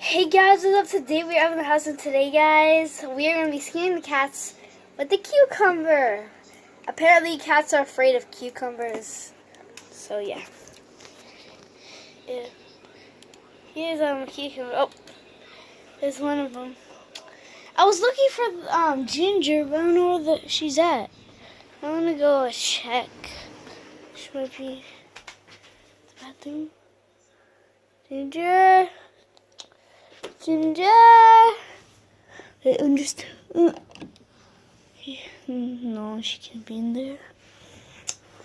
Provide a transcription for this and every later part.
Hey guys, what's up? Today we're out in the house, and today, guys, we are going to be skinning the cats with the cucumber. Apparently, cats are afraid of cucumbers. So yeah. Here's a cucumber. Oh, there's one of them. I was looking for Ginger, but I don't know where she's at. I want to go check. She might be in the bathroom. Ginger. Wait, I'm just. No, she can't be in there.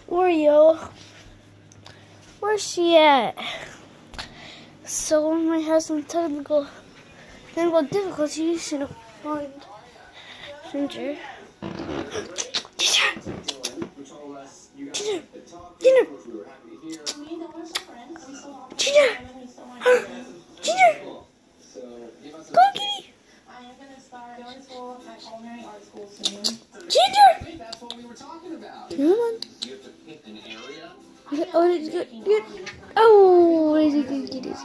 Oreo, where's she at? So I might have some technical difficulties to find Ginger. Ginger! Go, kitty! Ginger! Come on. Oh, it's good. Oh, where's it good, kitties?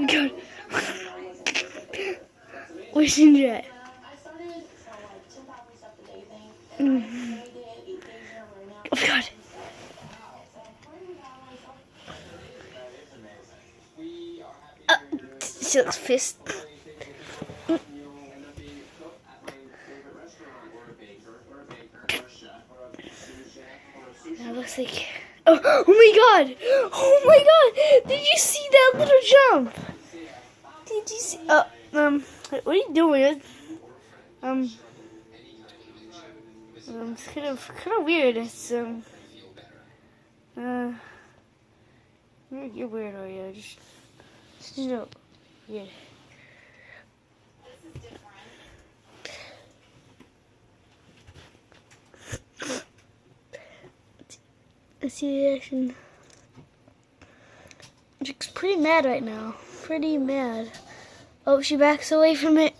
Good. Where's Ginger at? Oh, God. She looks pissed. That looks like. Oh my God! Oh my God! Did you see that little jump? Did you see? What are you doing? It's kind of weird. It's you're weird, are you? Just weird. Let's see the action. She's pretty mad right now. Pretty mad. Oh, she backs away from it.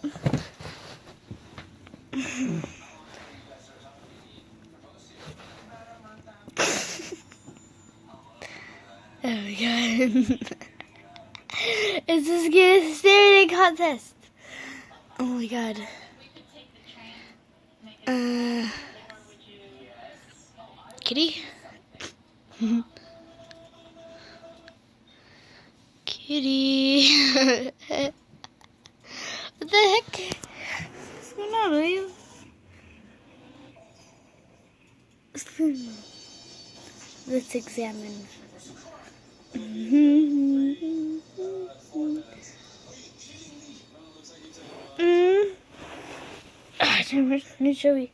Oh my God. It's a staring contest. Oh my God. Kitty? Kitty. What the heck? What's going on with you? Let's examine. Let me show you.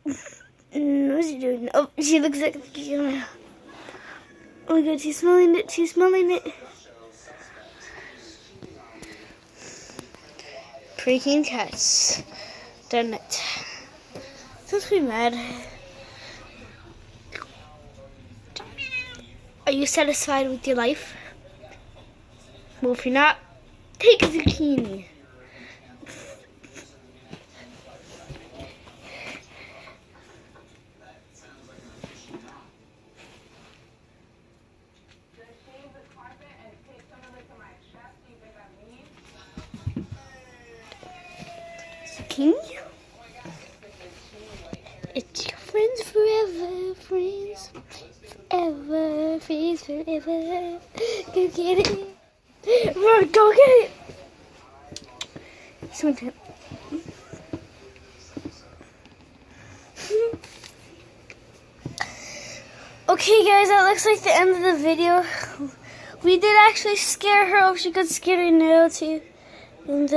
What's she doing? Oh, she looks like the camera. Oh my God, she's smelling it. She's smelling it. Freaking cats. Darn it. Sounds pretty mad. Are you satisfied with your life? Well, if you're not, take a zucchini. Zucchini? It's your friends forever, friends forever, friends forever. Go get it. Run, go get it. Swing. Okay, guys, that looks like the end of the video. We did actually scare her. Oh, she got scared in now too. And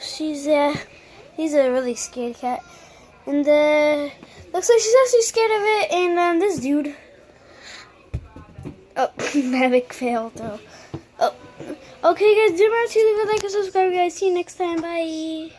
she's a really scared cat. And looks like she's actually scared of it. And this dude. Oh, Mavic failed though. Oh, okay, guys, do remember to leave a like and subscribe, guys. See you next time. Bye.